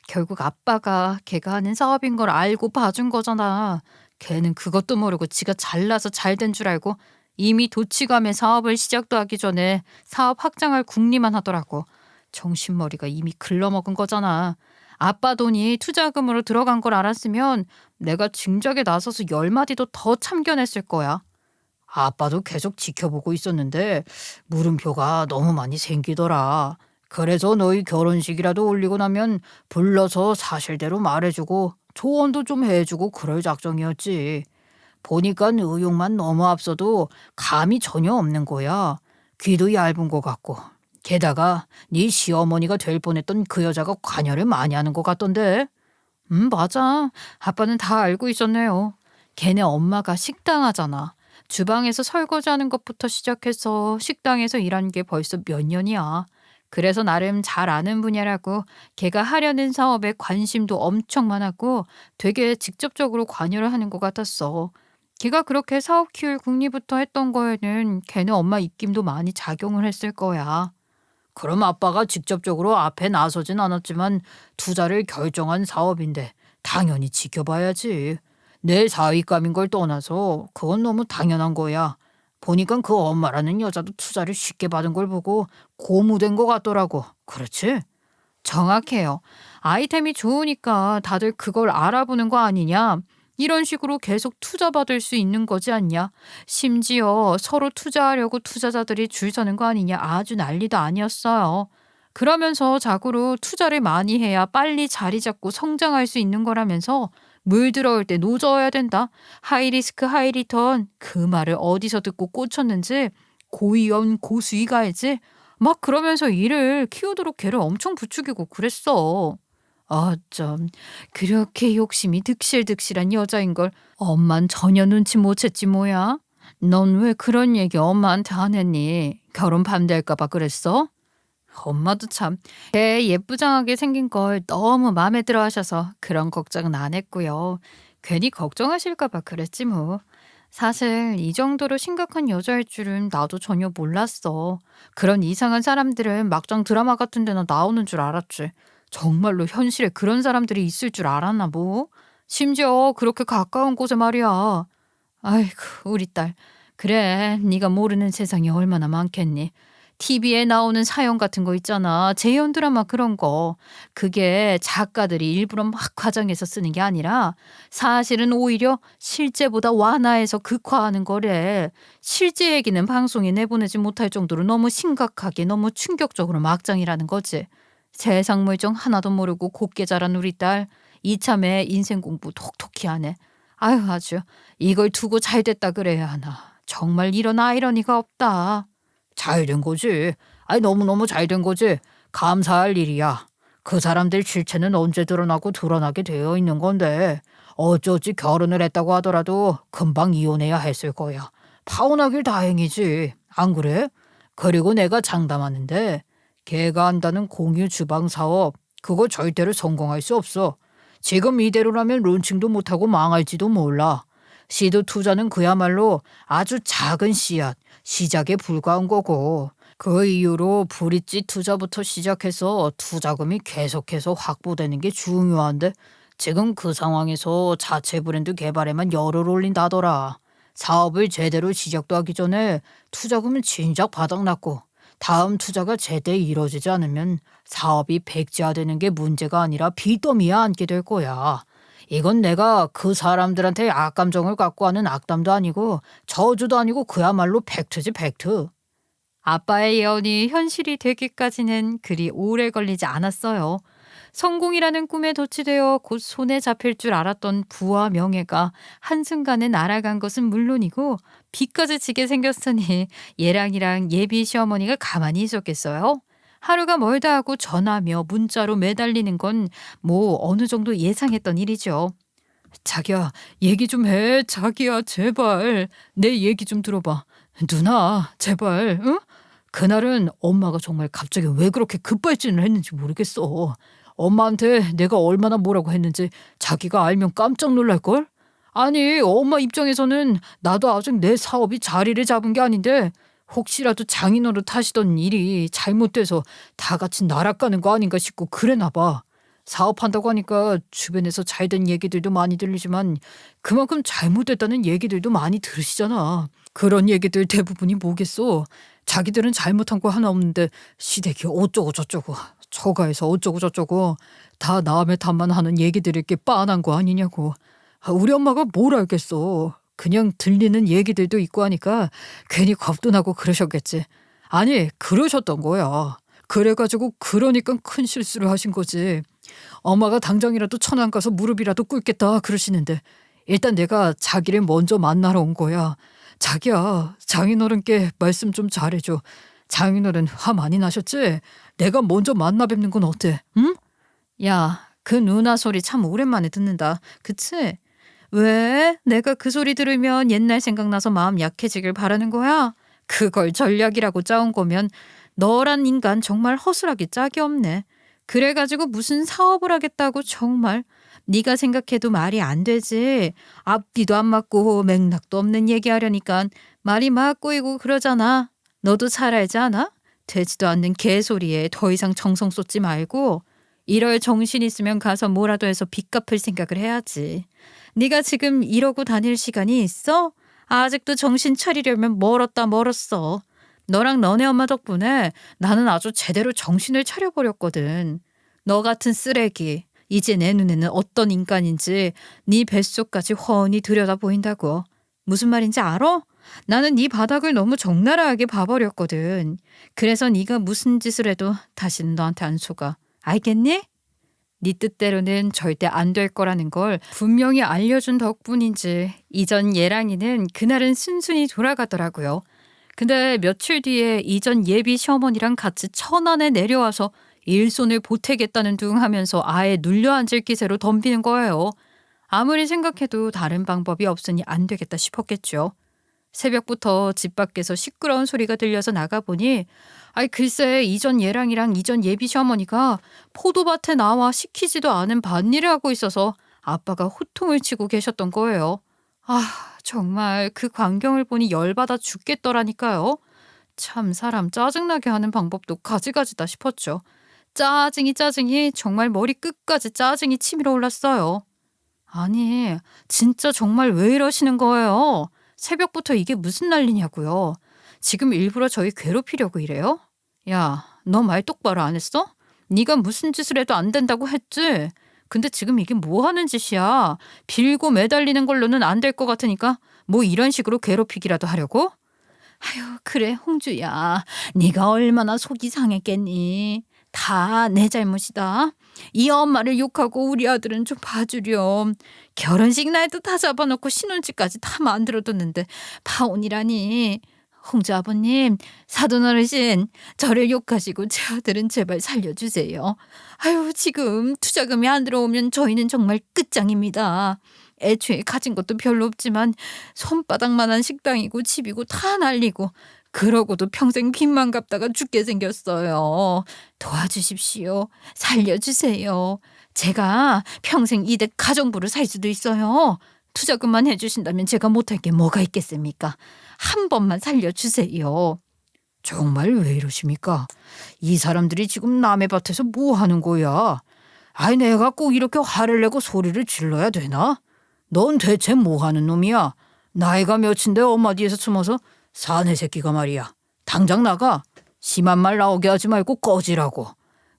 결국 아빠가 걔가 하는 사업인 걸 알고 봐준 거잖아. 걔는 그것도 모르고 지가 잘나서 잘 된 줄 알고 이미 도치감에 사업을 시작도 하기 전에 사업 확장할 궁리만 하더라고. 정신머리가 이미 글러먹은 거잖아. 아빠 돈이 투자금으로 들어간 걸 알았으면 내가 진작에 나서서 10마디도 더 참견했을 거야. 아빠도 계속 지켜보고 있었는데 물음표가 너무 많이 생기더라. 그래서 너희 결혼식이라도 올리고 나면 불러서 사실대로 말해주고 조언도 좀 해주고 그럴 작정이었지. 보니까 의욕만 너무 앞서도 감이 전혀 없는 거야. 귀도 얇은 것 같고. 게다가 네 시어머니가 될 뻔했던 그 여자가 관여를 많이 하는 것 같던데. 맞아. 아빠는 다 알고 있었네요. 걔네 엄마가 식당 하잖아. 주방에서 설거지하는 것부터 시작해서 식당에서 일한 게 벌써 몇 년이야. 그래서 나름 잘 아는 분야라고 걔가 하려는 사업에 관심도 엄청 많았고 되게 직접적으로 관여를 하는 것 같았어. 걔가 그렇게 사업 키울 궁리부터 했던 거에는 걔네 엄마 입김도 많이 작용을 했을 거야. 그럼 아빠가 직접적으로 앞에 나서진 않았지만 투자를 결정한 사업인데 당연히 지켜봐야지. 내 사위감인 걸 떠나서 그건 너무 당연한 거야. 보니까 그 엄마라는 여자도 투자를 쉽게 받은 걸 보고 고무된 것 같더라고. 그렇지? 정확해요. 아이템이 좋으니까 다들 그걸 알아보는 거 아니냐? 이런 식으로 계속 투자받을 수 있는 거지 않냐? 심지어 서로 투자하려고 투자자들이 줄 서는 거 아니냐? 아주 난리도 아니었어요. 그러면서 자고로 투자를 많이 해야 빨리 자리 잡고 성장할 수 있는 거라면서 물 들어올 때 노져야 된다. 하이리스크 하이리턴. 그 말을 어디서 듣고 꽂혔는지 고위험 고수위 가야지. 막 그러면서 일을 키우도록 걔를 엄청 부추기고 그랬어. 아, 참. 그렇게 욕심이 득실득실한 여자인걸 엄만 전혀 눈치 못 챘지 뭐야? 넌 왜 그런 얘기 엄마한테 안 했니? 결혼 반대할까 봐 그랬어? 엄마도 참, 걔 예쁘장하게 생긴 걸 너무 마음에 들어 하셔서 그런 걱정은 안 했고요. 괜히 걱정하실까 봐 그랬지 뭐. 사실 이 정도로 심각한 여자일 줄은 나도 전혀 몰랐어. 그런 이상한 사람들은 막장 드라마 같은 데나 나오는 줄 알았지. 정말로 현실에 그런 사람들이 있을 줄 알았나 뭐? 심지어 그렇게 가까운 곳에 말이야. 아이고 우리 딸. 그래 네가 모르는 세상이 얼마나 많겠니. TV에 나오는 사연 같은 거 있잖아. 재현 드라마 그런 거. 그게 작가들이 일부러 막 과장해서 쓰는 게 아니라 사실은 오히려 실제보다 완화해서 극화하는 거래. 실제 얘기는 방송에 내보내지 못할 정도로 너무 심각하게 너무 충격적으로 막장이라는 거지. 세상 물정 하나도 모르고 곱게 자란 우리 딸. 이참에 인생 공부 톡톡히 하네. 아유 아주 이걸 두고 잘 됐다 그래야 하나. 정말 이런 아이러니가 없다. 잘 된 거지. 아니 너무너무 잘 된 거지. 감사할 일이야. 그 사람들 실체는 언제 드러나고 드러나게 되어 있는 건데 어쩌지 결혼을 했다고 하더라도 금방 이혼해야 했을 거야. 파혼하길 다행이지. 안 그래? 그리고 내가 장담하는데 걔가 한다는 공유 주방 사업 그거 절대로 성공할 수 없어. 지금 이대로라면 론칭도 못하고 망할지도 몰라. 시드 투자는 그야말로 아주 작은 씨앗, 시작에 불과한 거고 그 이후로 브릿지 투자부터 시작해서 투자금이 계속해서 확보되는 게 중요한데 지금 그 상황에서 자체 브랜드 개발에만 열을 올린다더라. 사업을 제대로 시작도 하기 전에 투자금은 진작 바닥났고 다음 투자가 제때 이뤄지지 않으면 사업이 백지화되는 게 문제가 아니라 빚더미에 앉게 될 거야. 이건 내가 그 사람들한테 악감정을 갖고 하는 악담도 아니고 저주도 아니고 그야말로 팩트지 팩트. 아빠의 예언이 현실이 되기까지는 그리 오래 걸리지 않았어요. 성공이라는 꿈에 도취되어 곧 손에 잡힐 줄 알았던 부와 명예가 한순간에 날아간 것은 물론이고 빚까지 지게 생겼으니 얘랑이랑 예비 시어머니가 가만히 있었겠어요? 하루가 멀다 하고 전화며 문자로 매달리는 건 뭐 어느 정도 예상했던 일이죠. 자기야, 얘기 좀 해. 자기야, 제발. 내 얘기 좀 들어봐. 누나, 제발. 응? 그날은 엄마가 정말 갑자기 왜 그렇게 급발진을 했는지 모르겠어. 엄마한테 내가 얼마나 뭐라고 했는지 자기가 알면 깜짝 놀랄걸? 아니, 엄마 입장에서는 나도 아직 내 사업이 자리를 잡은 게 아닌데 혹시라도 장인어른 하시던 일이 잘못돼서 다 같이 날아가는 거 아닌가 싶고 그래나 봐. 사업한다고 하니까 주변에서 잘된 얘기들도 많이 들리지만 그만큼 잘못됐다는 얘기들도 많이 들으시잖아. 그런 얘기들 대부분이 뭐겠어? 자기들은 잘못한 거 하나 없는데 시댁이 어쩌고 저쩌고 처가에서 어쩌고 저쩌고 다 남의 탓만 하는 얘기들이 게 빤한 거 아니냐고. 우리 엄마가 뭘 알겠어. 그냥 들리는 얘기들도 있고 하니까 괜히 겁도 나고 그러셨겠지. 아니 그러셨던 거야. 그래가지고 그러니까 큰 실수를 하신 거지. 엄마가 당장이라도 천안 가서 무릎이라도 꿇겠다 그러시는데 일단 내가 자기를 먼저 만나러 온 거야. 자기야 장인어른께 말씀 좀 잘해줘. 장인어른 화 많이 나셨지? 내가 먼저 만나 뵙는 건 어때? 응? 야, 그 누나 소리 참 오랜만에 듣는다. 그치? 왜? 내가 그 소리 들으면 옛날 생각나서 마음 약해지길 바라는 거야? 그걸 전략이라고 짜온 거면 너란 인간 정말 허술하기 짝이 없네. 그래가지고 무슨 사업을 하겠다고 정말. 네가 생각해도 말이 안 되지. 앞뒤도 안 맞고 맥락도 없는 얘기하려니까 말이 막 꼬이고 그러잖아. 너도 잘 알지 않아? 되지도 않는 개소리에 더 이상 정성 쏟지 말고 이럴 정신 있으면 가서 뭐라도 해서 빚 갚을 생각을 해야지. 네가 지금 이러고 다닐 시간이 있어? 아직도 정신 차리려면 멀었다 멀었어. 너랑 너네 엄마 덕분에 나는 아주 제대로 정신을 차려버렸거든. 너 같은 쓰레기. 이제 내 눈에는 어떤 인간인지 네 뱃속까지 훤히 들여다 보인다고. 무슨 말인지 알아? 나는 네 바닥을 너무 적나라하게 봐버렸거든. 그래서 네가 무슨 짓을 해도 다시는 너한테 안 속아. 알겠니? 네 뜻대로는 절대 안 될 거라는 걸 분명히 알려준 덕분인지 이전 예랑이는 그날은 순순히 돌아가더라고요. 근데 며칠 뒤에 이전 예비 시어머니랑 같이 천안에 내려와서 일손을 보태겠다는 둥 하면서 아예 눌려앉을 기세로 덤비는 거예요. 아무리 생각해도 다른 방법이 없으니 안 되겠다 싶었겠죠. 새벽부터 집 밖에서 시끄러운 소리가 들려서 나가보니 글쎄 이전 예랑이랑 이전 예비 시어머니가 포도밭에 나와 시키지도 않은 밭일을 하고 있어서 아빠가 호통을 치고 계셨던 거예요. 정말 그 광경을 보니 열받아 죽겠더라니까요. 참 사람 짜증나게 하는 방법도 가지가지다 싶었죠. 짜증이 정말 머리 끝까지 짜증이 치밀어 올랐어요. 아니 진짜 정말 왜 이러시는 거예요? 새벽부터 이게 무슨 난리냐고요. 지금 일부러 저희 괴롭히려고 이래요? 야, 너 말 똑바로 안 했어? 네가 무슨 짓을 해도 안 된다고 했지? 근데 지금 이게 뭐 하는 짓이야? 빌고 매달리는 걸로는 안 될 것 같으니까 뭐 이런 식으로 괴롭히기라도 하려고? 아유, 그래 홍주야. 네가 얼마나 속이 상했겠니? 다 내 잘못이다. 이 엄마를 욕하고 우리 아들은 좀 봐주렴. 결혼식 날도 다 잡아놓고 신혼집까지 다 만들어뒀는데 파혼이라니. 홍주 아버님, 사돈 어르신, 저를 욕하시고 제 아들은 제발 살려주세요. 아유, 지금 투자금이 안 들어오면 저희는 정말 끝장입니다. 애초에 가진 것도 별로 없지만 손바닥만한 식당이고 집이고 다 날리고 그러고도 평생 빚만 갚다가 죽게 생겼어요. 도와주십시오. 살려주세요. 제가 평생 이댁 가정부로 살 수도 있어요. 투자금만 해주신다면 제가 못할 게 뭐가 있겠습니까? 한 번만 살려주세요. 정말 왜 이러십니까? 이 사람들이 지금 남의 밭에서 뭐 하는 거야? 내가 꼭 이렇게 화를 내고 소리를 질러야 되나? 넌 대체 뭐 하는 놈이야? 나이가 몇인데 엄마 뒤에서 숨어서 사내 새끼가 말이야. 당장 나가. 심한 말 나오게 하지 말고 꺼지라고.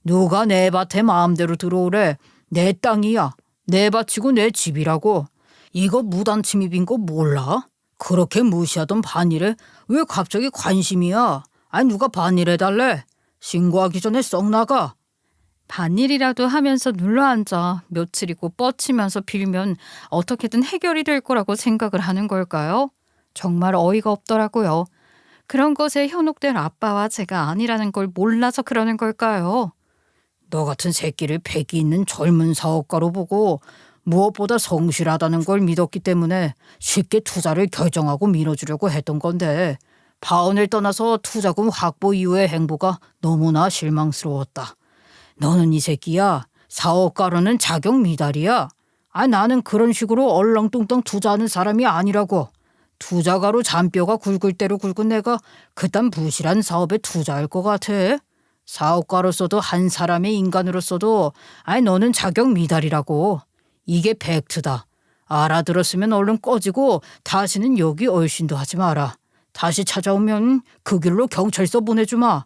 누가 내 밭에 마음대로 들어오래. 내 땅이야. 내 밭이고 내 집이라고. 이거 무단 침입인 거 몰라? 그렇게 무시하던 반일에 왜 갑자기 관심이야? 누가 반일해달래? 신고하기 전에 썩 나가. 반일이라도 하면서 눌러앉아 며칠이고 뻗치면서 빌면 어떻게든 해결이 될 거라고 생각을 하는 걸까요? 정말 어이가 없더라고요. 그런 것에 현혹된 아빠와 제가 아니라는 걸 몰라서 그러는 걸까요? 너 같은 새끼를 패기 있는 젊은 사업가로 보고 무엇보다 성실하다는 걸 믿었기 때문에 쉽게 투자를 결정하고 밀어주려고 했던 건데 파혼을 떠나서 투자금 확보 이후의 행보가 너무나 실망스러웠다. 너는 이 새끼야. 사업가로는 자격 미달이야. 나는 그런 식으로 얼렁뚱땅 투자하는 사람이 아니라고. 투자가로 잔뼈가 굵을 대로 굵은 내가 그딴 부실한 사업에 투자할 것 같아? 사업가로서도 한 사람의 인간으로서도 너는 자격 미달이라고. 이게 팩트다. 알아들었으면 얼른 꺼지고 다시는 여기 얼씬도 하지 마라. 다시 찾아오면 그 길로 경찰서 보내주마.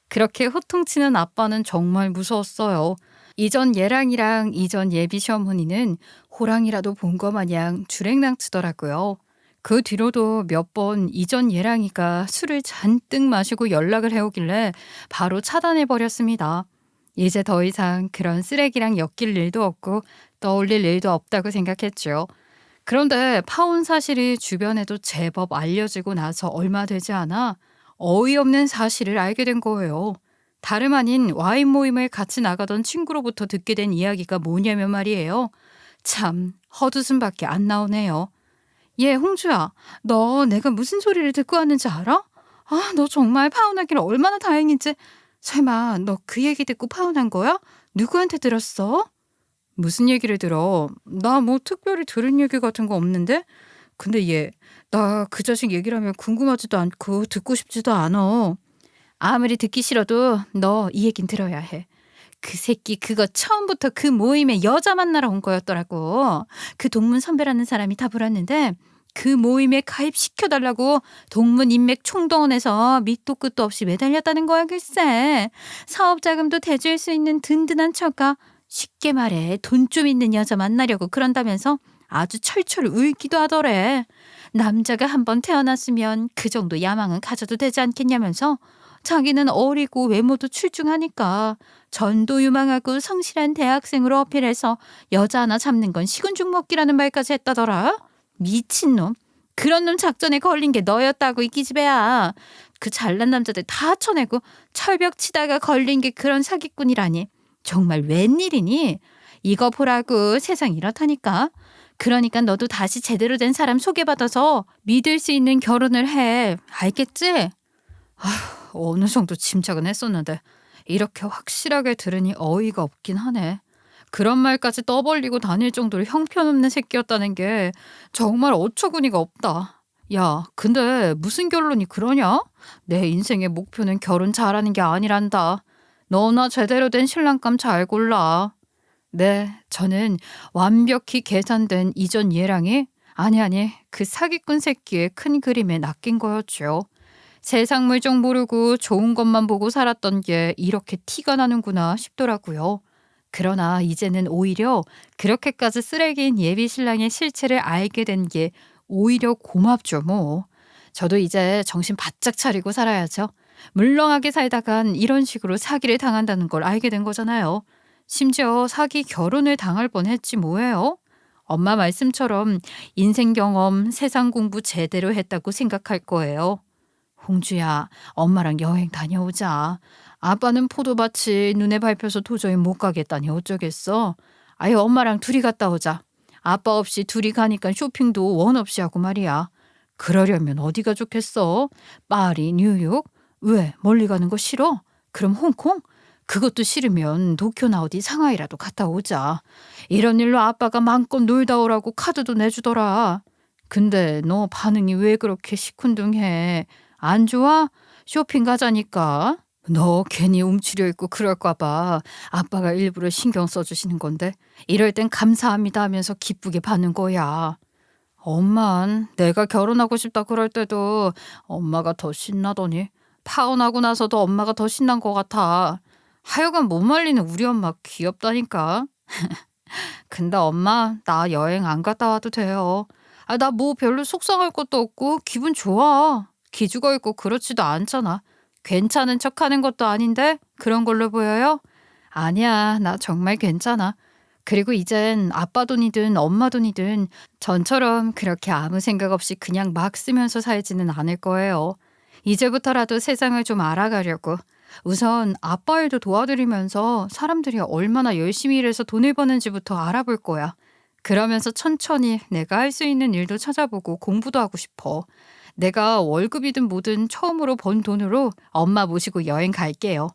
그렇게 호통치는 아빠는 정말 무서웠어요. 이전 예랑이랑 이전 예비 시어머니는 호랑이라도 본 거 마냥 주랭랑치더라고요. 그 뒤로도 몇 번 이전 예랑이가 술을 잔뜩 마시고 연락을 해오길래 바로 차단해버렸습니다. 이제 더 이상 그런 쓰레기랑 엮일 일도 없고 떠올릴 일도 없다고 생각했죠. 그런데 파혼 사실이 주변에도 제법 알려지고 나서 얼마 되지 않아 어이없는 사실을 알게 된 거예요. 다름 아닌 와인 모임을 같이 나가던 친구로부터 듣게 된 이야기가 뭐냐면 말이에요. 참 헛웃음밖에 안 나오네요. 얘 홍주야, 너 내가 무슨 소리를 듣고 왔는지 알아? 아, 너 정말 파혼하길 얼마나 다행인지. 설마 너 그 얘기 듣고 파혼한 거야? 누구한테 들었어? 무슨 얘기를 들어? 나 뭐 특별히 들은 얘기 같은 거 없는데? 근데 얘, 나 그 자식 얘기라면 궁금하지도 않고 듣고 싶지도 않아. 아무리 듣기 싫어도 너 이 얘긴 들어야 해. 그 새끼 그거 처음부터 그 모임에 여자 만나러 온 거였더라고. 그 동문 선배라는 사람이 다 불었는데 그 모임에 가입시켜달라고 동문 인맥 총동원해서 밑도 끝도 없이 매달렸다는 거야 글쎄. 사업자금도 대줄 수 있는 든든한 처가. 쉽게 말해 돈 좀 있는 여자 만나려고 그런다면서 아주 철철 울기도 하더래. 남자가 한번 태어났으면 그 정도 야망은 가져도 되지 않겠냐면서 자기는 어리고 외모도 출중하니까 전도 유망하고 성실한 대학생으로 어필해서 여자 하나 잡는 건 식은죽 먹기라는 말까지 했다더라. 미친놈. 그런 놈 작전에 걸린 게 너였다고 이 기집애야. 그 잘난 남자들 다 쳐내고 철벽 치다가 걸린 게 그런 사기꾼이라니. 정말 웬일이니? 이거 보라고 세상 이렇다니까. 그러니까 너도 다시 제대로 된 사람 소개받아서 믿을 수 있는 결혼을 해. 알겠지? 어느 정도 짐작은 했었는데 이렇게 확실하게 들으니 어이가 없긴 하네. 그런 말까지 떠벌리고 다닐 정도로 형편없는 새끼였다는 게 정말 어처구니가 없다. 야, 근데 무슨 결론이 그러냐? 내 인생의 목표는 결혼 잘하는 게 아니란다. 너나 제대로 된 신랑감 잘 골라. 네, 저는 완벽히 계산된 이전 예랑이 아니 그 사기꾼 새끼의 큰 그림에 낚인 거였죠. 세상 물정 모르고 좋은 것만 보고 살았던 게 이렇게 티가 나는구나 싶더라고요. 그러나 이제는 오히려 그렇게까지 쓰레기인 예비 신랑의 실체를 알게 된 게 오히려 고맙죠 뭐. 저도 이제 정신 바짝 차리고 살아야죠. 물렁하게 살다간 이런 식으로 사기를 당한다는 걸 알게 된 거잖아요. 심지어 사기 결혼을 당할 뻔했지 뭐예요. 엄마 말씀처럼 인생 경험, 세상 공부 제대로 했다고 생각할 거예요. 홍주야, 엄마랑 여행 다녀오자. 아빠는 포도밭이 눈에 밟혀서 도저히 못 가겠다니 어쩌겠어. 아예 엄마랑 둘이 갔다 오자. 아빠 없이 둘이 가니까 쇼핑도 원 없이 하고 말이야. 그러려면 어디가 좋겠어? 파리, 뉴욕? 왜? 멀리 가는 거 싫어? 그럼 홍콩? 그것도 싫으면 도쿄나 어디 상하이라도 갔다 오자. 이런 일로 아빠가 마음껏 놀다 오라고 카드도 내주더라. 근데 너 반응이 왜 그렇게 시큰둥해? 안 좋아? 쇼핑 가자니까. 너 괜히 움츠려 있고 그럴까 봐 아빠가 일부러 신경 써주시는 건데 이럴 땐 감사합니다 하면서 기쁘게 받는 거야. 엄만 내가 결혼하고 싶다 그럴 때도 엄마가 더 신나더니 파혼하고 나서도 엄마가 더 신난 것 같아. 하여간 못 말리는 우리 엄마 귀엽다니까. 근데 엄마 나 여행 안 갔다 와도 돼요. 나 뭐 별로 속상할 것도 없고 기분 좋아. 기죽어 있고 그렇지도 않잖아. 괜찮은 척하는 것도 아닌데 그런 걸로 보여요? 아니야, 나 정말 괜찮아. 그리고 이젠 아빠 돈이든 엄마 돈이든 전처럼 그렇게 아무 생각 없이 그냥 막 쓰면서 살지는 않을 거예요. 이제부터라도 세상을 좀 알아가려고. 우선 아빠 일도 도와드리면서 사람들이 얼마나 열심히 일해서 돈을 버는지부터 알아볼 거야. 그러면서 천천히 내가 할 수 있는 일도 찾아보고 공부도 하고 싶어. 내가 월급이든 뭐든 처음으로 번 돈으로 엄마 모시고 여행 갈게요.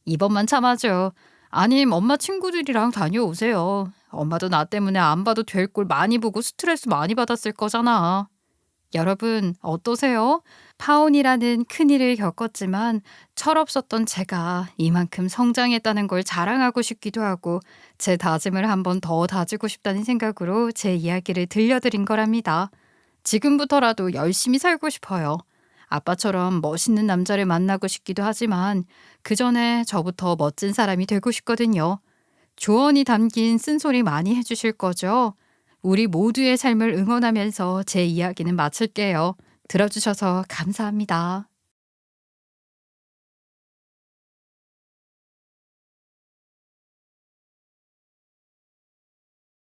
이번만 참아줘. 아님 엄마 친구들이랑 다녀오세요. 엄마도 나 때문에 안 봐도 될 꼴 많이 보고 스트레스 많이 받았을 거잖아. 여러분 어떠세요? 파혼이라는 큰일을 겪었지만 철없었던 제가 이만큼 성장했다는 걸 자랑하고 싶기도 하고 제 다짐을 한 번 더 다지고 싶다는 생각으로 제 이야기를 들려드린 거랍니다. 지금부터라도 열심히 살고 싶어요. 아빠처럼 멋있는 남자를 만나고 싶기도 하지만 그 전에 저부터 멋진 사람이 되고 싶거든요. 조언이 담긴 쓴소리 많이 해주실 거죠? 우리 모두의 삶을 응원하면서 제 이야기는 마칠게요. 들어주셔서 감사합니다.